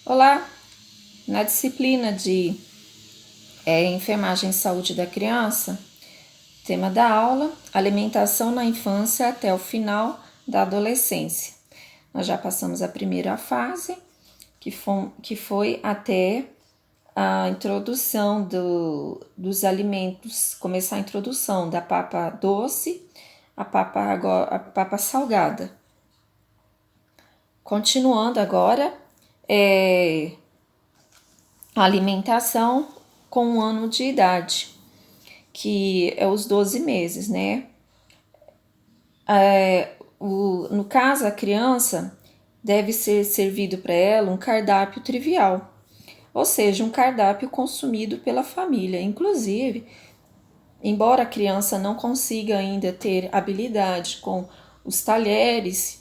Olá, na disciplina de Enfermagem e Saúde da Criança, tema da aula, alimentação na infância até o final da adolescência. Nós já passamos a primeira fase, que foi até a introdução dos alimentos, começar a introdução da papa doce, a papa salgada. Continuando agora, a alimentação com 1 ano de idade, que é os 12 meses, né? No caso, a criança deve ser servido para ela um cardápio trivial, ou seja, um cardápio consumido pela família. Inclusive, embora a criança não consiga ainda ter habilidade com os talheres,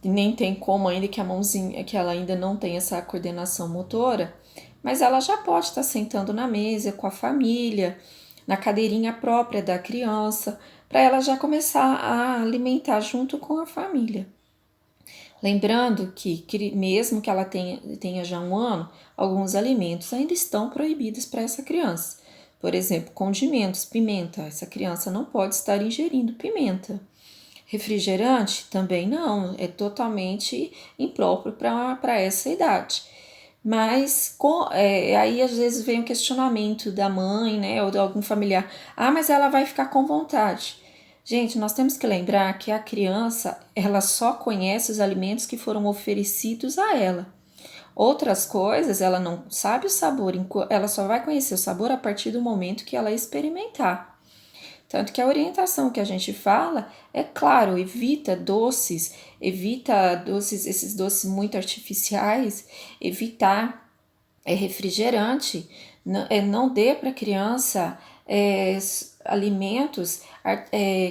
nem tem como ainda que a mãozinha, que ela ainda não tem essa coordenação motora, mas ela já pode estar sentando na mesa com a família, na cadeirinha própria da criança, para ela já começar a alimentar junto com a família. Lembrando que mesmo que ela tenha já 1 ano, alguns alimentos ainda estão proibidos para essa criança. Por exemplo, condimentos, pimenta. Essa criança não pode estar ingerindo pimenta. Refrigerante também não, é totalmente impróprio para essa idade. Mas aí às vezes vem o questionamento da mãe, né, ou de algum familiar. Mas ela vai ficar com vontade. Gente, nós temos que lembrar que a criança, ela só conhece os alimentos que foram oferecidos a ela. Outras coisas, ela não sabe o sabor, ela só vai conhecer o sabor a partir do momento que ela experimentar. Tanto que a orientação que a gente fala é, claro, evita doces, esses doces muito artificiais, evitar refrigerante, não dê para a criança alimentos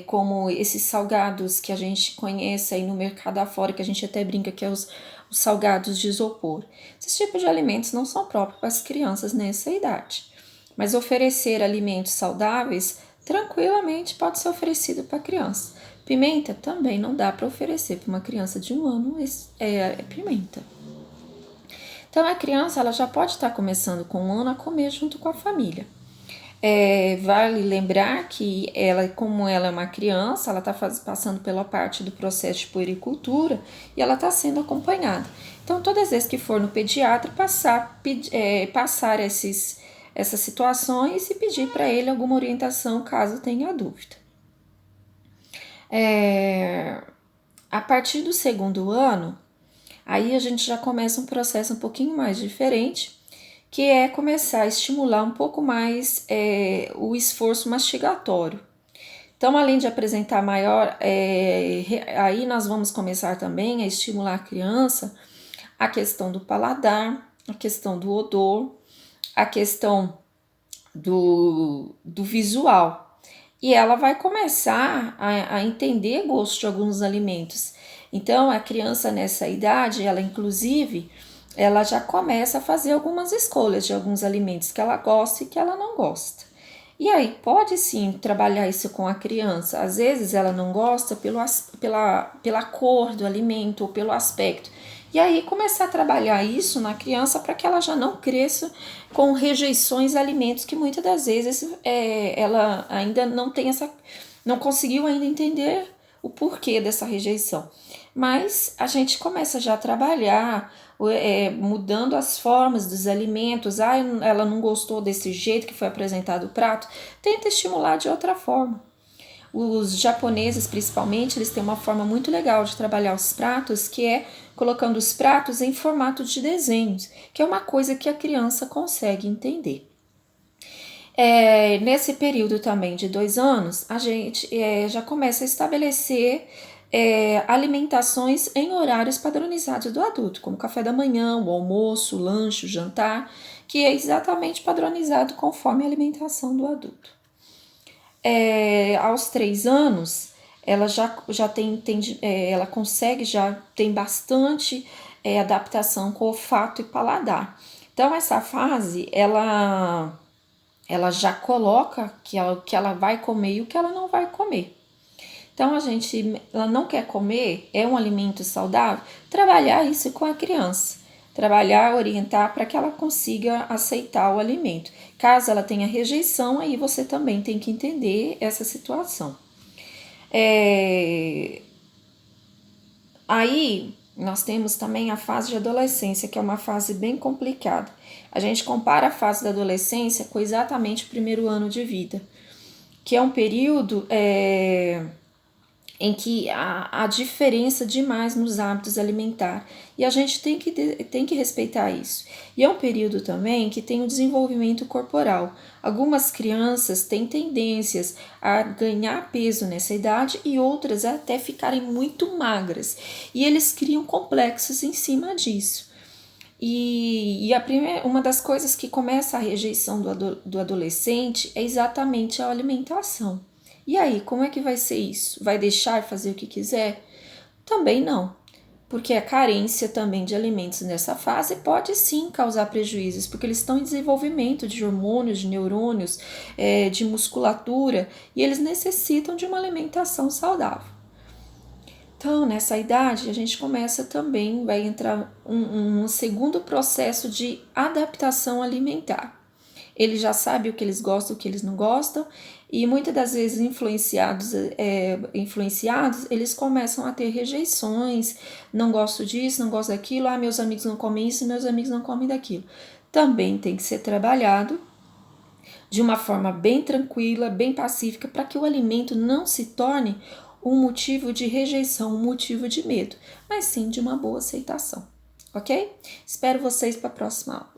como esses salgados que a gente conhece aí no mercado afora, que a gente até brinca que é os salgados de isopor. Esses tipos de alimentos não são próprios para as crianças nessa idade. Mas oferecer alimentos saudáveis tranquilamente pode ser oferecido para a criança. Pimenta também não dá para oferecer para uma criança de 1 ano pimenta. Então a criança ela já pode estar começando com 1 ano a comer junto com a família. Vale lembrar que como ela é uma criança, ela está passando pela parte do processo de puericultura e ela está sendo acompanhada. Então, todas as vezes que for no pediatra, passar essas situações e pedir para ele alguma orientação caso tenha dúvida. A partir do 2º ano, aí a gente já começa um processo um pouquinho mais diferente, que é começar a estimular um pouco mais o esforço mastigatório. Então, além de apresentar maior, aí nós vamos começar também a estimular a criança a questão do paladar, a questão do odor, a questão do visual. E ela vai começar a entender gosto de alguns alimentos. Então, a criança nessa idade, ela inclusive, ela já começa a fazer algumas escolhas de alguns alimentos que ela gosta e que ela não gosta. E aí, pode sim trabalhar isso com a criança. Às vezes ela não gosta pela cor do alimento ou pelo aspecto. E aí começar a trabalhar isso na criança para que ela já não cresça com rejeições a alimentos que muitas das vezes ela ainda não conseguiu ainda entender o porquê dessa rejeição. Mas a gente começa já a trabalhar mudando as formas dos alimentos. Ela não gostou desse jeito que foi apresentado o prato, tenta estimular de outra forma. Os japoneses, principalmente, eles têm uma forma muito legal de trabalhar os pratos, que é colocando os pratos em formato de desenhos, que é uma coisa que a criança consegue entender. Nesse período também de 2 anos, a gente já começa a estabelecer alimentações em horários padronizados do adulto, como café da manhã, o almoço, o lanche, o jantar, que é exatamente padronizado conforme a alimentação do adulto. Aos 3 anos, ela já ela consegue, já tem bastante adaptação com olfato e paladar. Então, essa fase, ela já coloca que ela vai comer e o que ela não vai comer. Então, ela não quer comer, é um alimento saudável, trabalhar isso com a criança. trabalhar, orientar para que ela consiga aceitar o alimento. Caso ela tenha rejeição, aí você também tem que entender essa situação. Aí nós temos também a fase de adolescência, que é uma fase bem complicada. A gente compara a fase da adolescência com exatamente o primeiro ano de vida, que é um período em que há diferença demais nos hábitos alimentares e a gente tem que respeitar isso. E é um período também que tem o desenvolvimento corporal. Algumas crianças têm tendências a ganhar peso nessa idade e outras a até ficarem muito magras. E eles criam complexos em cima disso. Uma das coisas que começa a rejeição do adolescente é exatamente a alimentação. E aí, como é que vai ser isso? Vai deixar fazer o que quiser? Também não, porque a carência também de alimentos nessa fase pode sim causar prejuízos, porque eles estão em desenvolvimento de hormônios, de neurônios, de musculatura, e eles necessitam de uma alimentação saudável. Então, nessa idade, a gente começa também, vai entrar um segundo processo de adaptação alimentar. Ele já sabe o que eles gostam, o que eles não gostam, e muitas das vezes influenciados, eles começam a ter rejeições, não gosto disso, não gosto daquilo, meus amigos não comem isso, meus amigos não comem daquilo. Também tem que ser trabalhado de uma forma bem tranquila, bem pacífica, para que o alimento não se torne um motivo de rejeição, um motivo de medo, mas sim de uma boa aceitação, ok? Espero vocês para a próxima aula.